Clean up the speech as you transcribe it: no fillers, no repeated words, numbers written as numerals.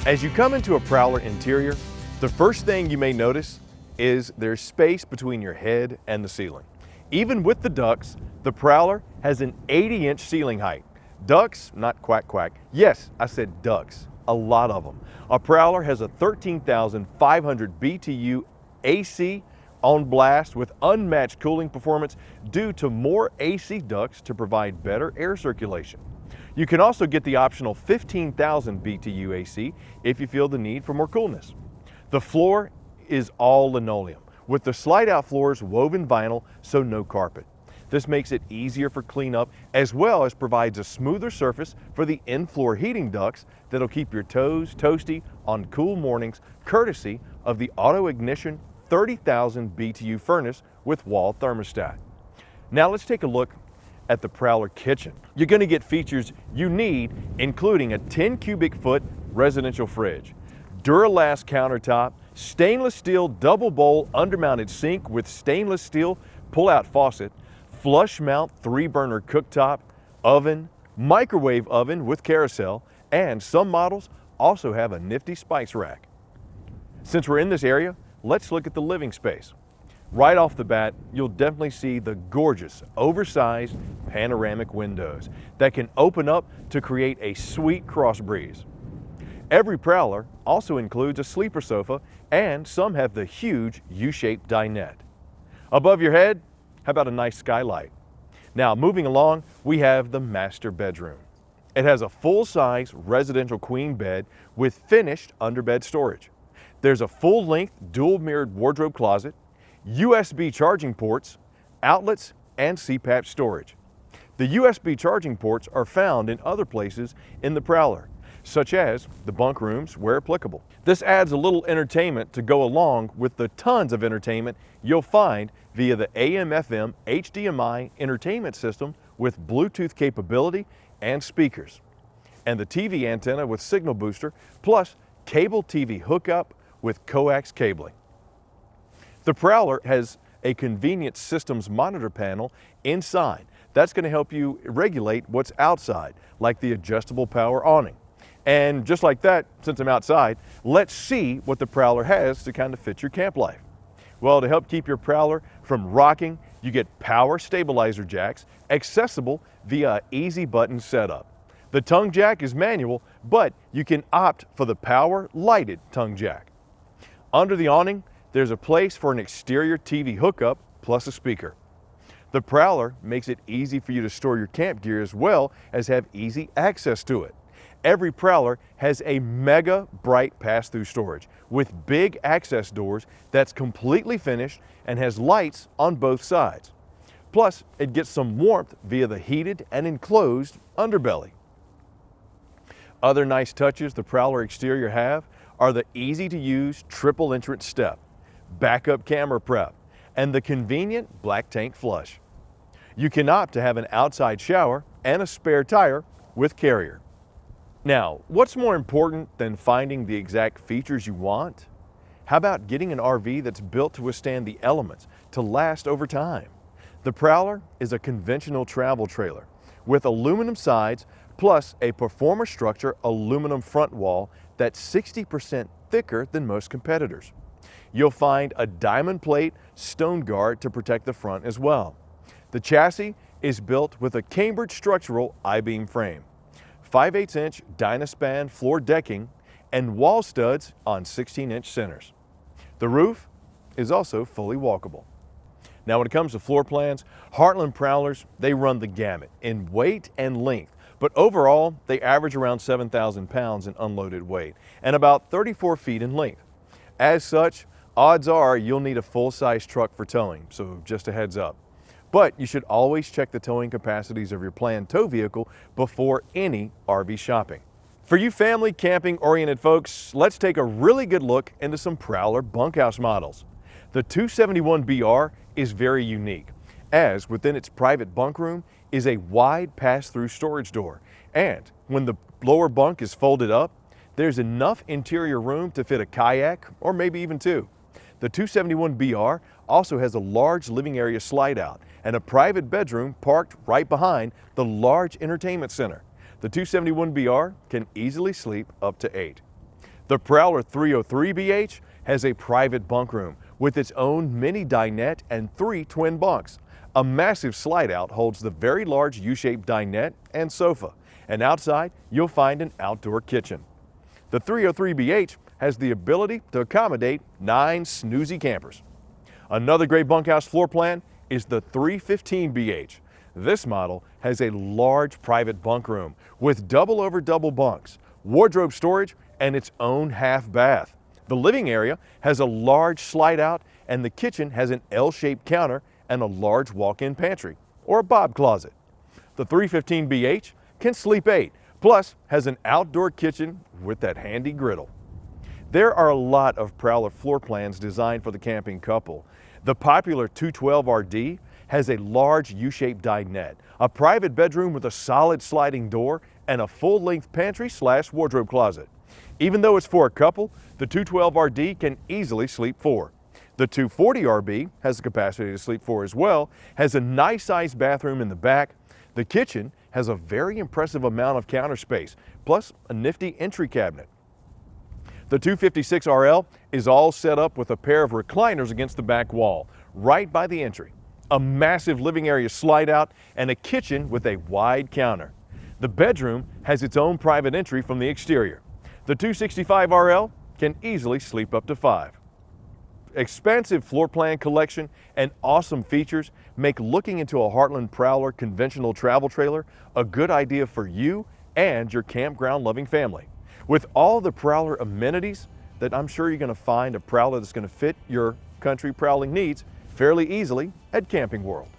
As you come into a Prowler interior, the first thing you may notice is there's space between your head and the ceiling. Even with the ducts, the Prowler has an 80-inch ceiling height. Ducts, not quack quack. Yes, I said ducts, a lot of them. A Prowler has a 13,500 BTU AC on blast with unmatched cooling performance due to more AC ducts to provide better air circulation. You can also get the optional 15,000 BTU AC if you feel the need for more coolness. The floor is all linoleum, with the slide-out floors woven vinyl, so no carpet. This makes it easier for cleanup, as well as provides a smoother surface for the in-floor heating ducts that'll keep your toes toasty on cool mornings, courtesy of the auto-ignition 30,000 BTU furnace with wall thermostat. Now let's take a look at the Prowler kitchen. You're going to get features you need, including a 10 cubic foot residential fridge, Duralast countertop, stainless steel double bowl undermounted sink with stainless steel pull-out faucet, flush mount 3-burner cooktop, oven, microwave oven with carousel, and some models also have a nifty spice rack. Since we're in this area, let's look at the living space. Right off the bat, you'll definitely see the gorgeous, oversized panoramic windows that can open up to create a sweet cross breeze. Every Prowler also includes a sleeper sofa, and some have the huge U-shaped dinette. Above your head, how about a nice skylight? Now, moving along, we have the master bedroom. It has a full-size residential queen bed with finished underbed storage. There's a full-length dual-mirrored wardrobe closet, USB charging ports, outlets, and CPAP storage. The USB charging ports are found in other places in the Prowler, such as the bunk rooms where applicable. This adds a little entertainment to go along with the tons of entertainment you'll find via the AM/FM HDMI entertainment system with Bluetooth capability and speakers, and the TV antenna with signal booster, plus cable TV hookup with coax cabling. The Prowler has a convenient systems monitor panel inside. That's going to help you regulate what's outside, like the adjustable power awning. And just like that, since I'm outside, let's see what the Prowler has to kind of fit your camp life. Well, to help keep your Prowler from rocking, you get power stabilizer jacks accessible via easy button setup. The tongue jack is manual, but you can opt for the power lighted tongue jack. Under the awning, there's a place for an exterior TV hookup plus a speaker. The Prowler makes it easy for you to store your camp gear as well as have easy access to it. Every Prowler has a mega bright pass-through storage with big access doors that's completely finished and has lights on both sides. Plus, it gets some warmth via the heated and enclosed underbelly. Other nice touches the Prowler exterior have are the easy-to-use triple entrance step, backup camera prep, and the convenient black tank flush. You can opt to have an outside shower and a spare tire with carrier. Now, what's more important than finding the exact features you want? How about getting an RV that's built to withstand the elements, to last over time? The Prowler is a conventional travel trailer with aluminum sides plus a Performer Structure aluminum front wall that's 60% thicker than most competitors. You'll find a diamond plate stone guard to protect the front as well. The chassis is built with a Cambridge structural I-beam frame, 5/8-inch Dynaspan floor decking, and wall studs on 16-inch centers. The roof is also fully walkable. Now, when it comes to floor plans, Heartland Prowlers, they run the gamut in weight and length, but overall, they average around 7,000 pounds in unloaded weight and about 34 feet in length. As such, odds are you'll need a full-size truck for towing, so just a heads up. But you should always check the towing capacities of your planned tow vehicle before any RV shopping. For you family camping-oriented folks, let's take a really good look into some Prowler bunkhouse models. The 271BR is very unique, as within its private bunk room is a wide pass-through storage door, and when the lower bunk is folded up, there's enough interior room to fit a kayak or maybe even two. The 271BR also has a large living area slide out and a private bedroom parked right behind the large entertainment center. The 271BR can easily sleep up to 8. The Prowler 303BH has a private bunk room with its own mini dinette and 3 twin bunks. A massive slide out holds the very large U-shaped dinette and sofa, and outside you'll find an outdoor kitchen. The 303BH has the ability to accommodate 9 snoozy campers. Another great bunkhouse floor plan is the 315BH. This model has a large private bunk room with double over double bunks, wardrobe storage, and its own half bath. The living area has a large slide out, and the kitchen has an L-shaped counter and a large walk-in pantry, or a Bob closet. The 315BH can sleep 8, plus has an outdoor kitchen with that handy griddle. There are a lot of Prowler floor plans designed for the camping couple. The popular 212RD has a large U-shaped dinette, a private bedroom with a solid sliding door, and a full-length pantry/wardrobe closet. Even though it's for a couple, the 212RD can easily sleep 4. The 240RB has the capacity to sleep 4 as well, has a nice sized bathroom in the back. The kitchen has a very impressive amount of counter space, plus a nifty entry cabinet. The 256RL is all set up with a pair of recliners against the back wall, right by the entry, a massive living area slide out, and a kitchen with a wide counter. The bedroom has its own private entry from the exterior. The 265RL can easily sleep up to 5. Expansive floor plan collection and awesome features make looking into a Heartland Prowler conventional travel trailer a good idea for you and your campground loving family. With all the Prowler amenities that I'm sure you're going to find a Prowler that's going to fit your country prowling needs fairly easily at Camping World.